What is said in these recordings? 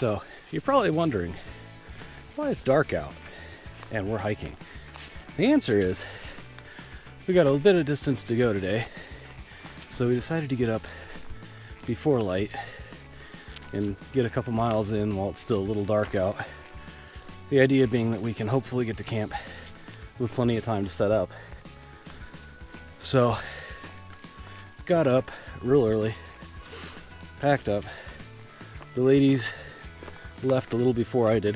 So you're probably wondering why it's dark out and we're hiking. The answer is we got a bit of distance to go today, so we decided to get up before light and get a couple miles in while it's still a little dark out. The idea being that we can hopefully get to camp with plenty of time to set up. So got up real early, packed up. The ladies left a little before I did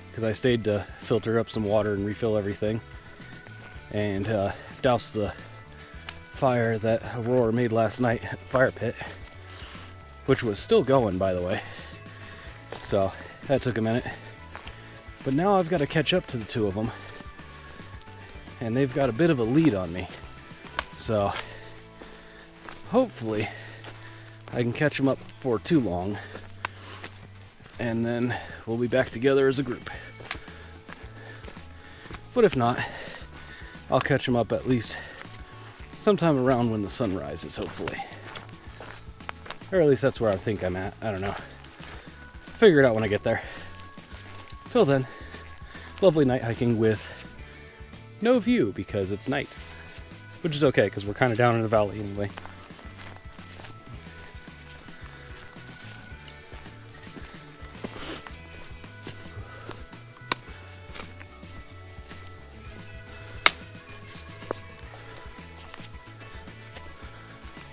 because I stayed to filter up some water and refill everything and douse the fire that Aurora made last night at the fire pit, which was still going, by the way. So that took a minute. But now I've got to catch up to the two of them, and they've got a bit of a lead on me. So hopefully I can catch them up before too long, and then we'll be back together as a group. But if not, I'll catch them up at least sometime around when the sun rises, hopefully. Or at least that's where I think I'm at. I don't know. Figure it out when I get there. Till then, lovely night hiking with no view because it's night. Which is okay because we're kind of down in the valley anyway.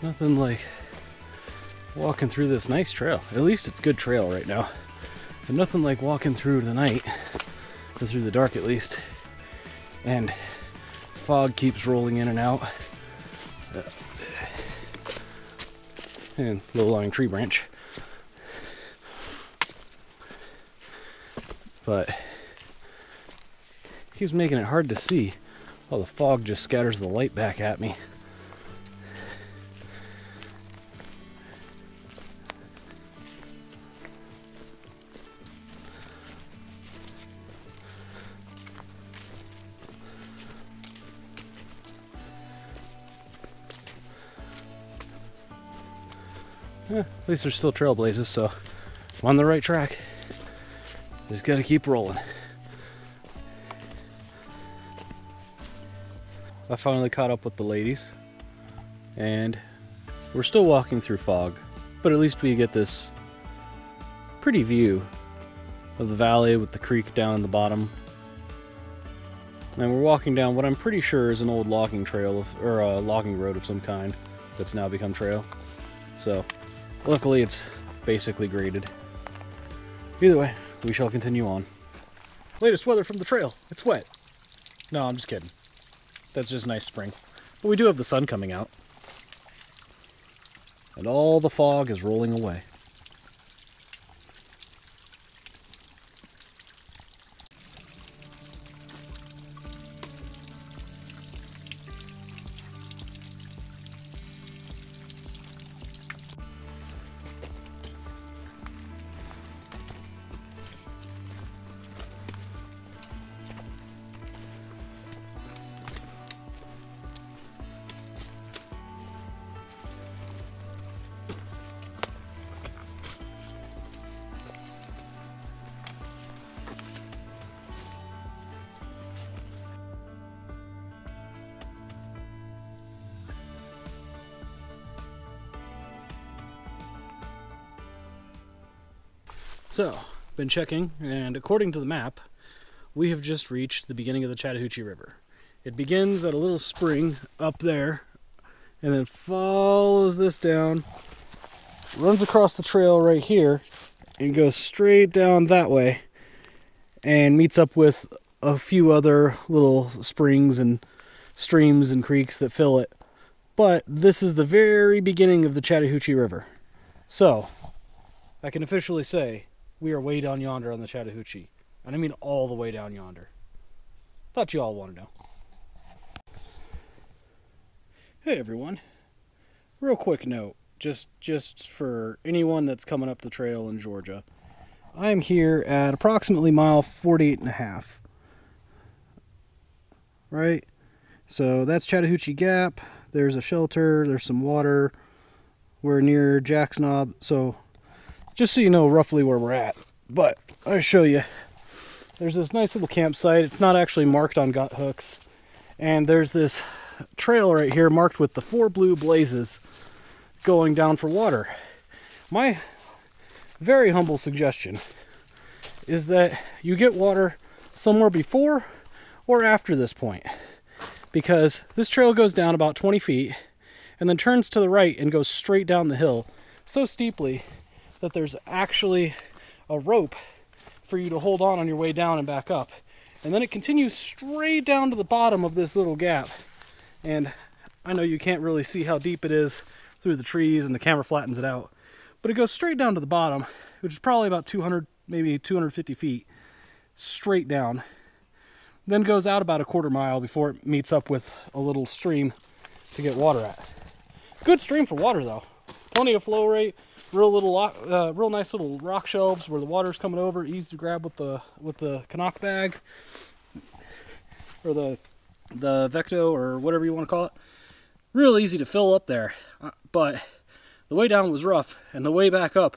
Nothing like walking through this nice trail. At least it's good trail right now. But nothing like walking through the night, or through the dark at least, and fog keeps rolling in and out. And low-lying tree branch. But keeps making it hard to see. Oh, the fog just scatters the light back at me. At least there's still trailblazes, so I'm on the right track. Just gotta keep rolling. I finally caught up with the ladies, and we're still walking through fog, but at least we get this pretty view of the valley with the creek down in the bottom. And we're walking down what I'm pretty sure is an old logging trail or a logging road of some kind that's now become trail. So luckily it's basically graded. Either way, we shall continue on. Latest weather from the trail. It's wet. No, I'm just kidding. That's just nice spring. But we do have the sun coming out. And all the fog is rolling away. So, been checking, and according to the map, we have just reached the beginning of the Chattahoochee River. It begins at a little spring up there, and then follows this down, runs across the trail right here, and goes straight down that way, and meets up with a few other little springs and streams and creeks that fill it. But this is the very beginning of the Chattahoochee River. So, I can officially say, we are way down yonder on the Chattahoochee. And I mean all the way down yonder. Thought you all want to know. Hey everyone. Real quick note, just for anyone that's coming up the trail in Georgia. I'm here at approximately mile 48.5. Right? So that's Chattahoochee Gap. There's a shelter, there's some water. We're near Jack's Knob. So just so you know roughly where we're at. But I'll show you. There's this nice little campsite. It's not actually marked on gut hooks. And there's this trail right here marked with the 4 blue blazes going down for water. My very humble suggestion is that you get water somewhere before or after this point, because this trail goes down about 20 feet and then turns to the right and goes straight down the hill so steeply that there's actually a rope for you to hold on your way down and back up. And then it continues straight down to the bottom of this little gap. And I know you can't really see how deep it is through the trees and the camera flattens it out, but it goes straight down to the bottom, which is probably about 200, maybe 250 feet straight down. Then goes out about a quarter mile before it meets up with a little stream to get water at. Good stream for water though. Plenty of flow rate, real nice little rock shelves where the water's coming over, easy to grab with the Canuck bag or the Vecto or whatever you want to call it. Real easy to fill up there, but the way down was rough and the way back up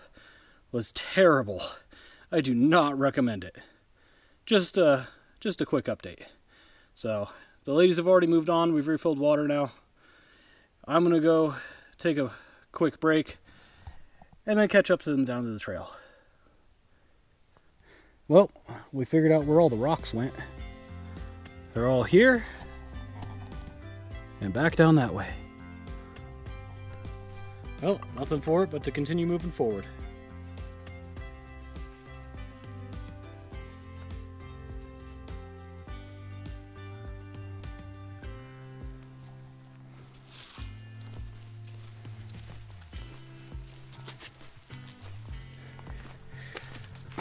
was terrible. I do not recommend it. Just a quick update. So the ladies have already moved on. We've refilled water now. I'm gonna go take a quick break and then catch up to them down to the trail. Well, we figured out where all the rocks went. They're all here and back down that way. Well, nothing for it but to continue moving forward.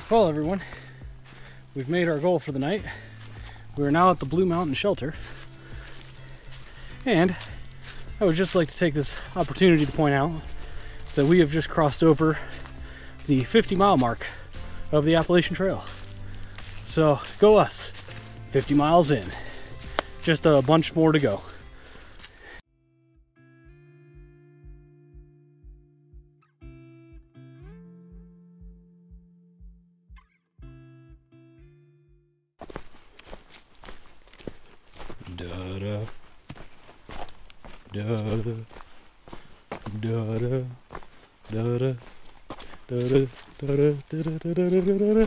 Well, everyone, we've made our goal for the night. We are now at the Blue Mountain Shelter. And I would just like to take this opportunity to point out that we have just crossed over the 50-mile mark of the Appalachian Trail. So, go us. 50 miles in. Just a bunch more to go. Da-da, da-da, da-da, da-da, da-da, da-da, da-da, da-da, da-da.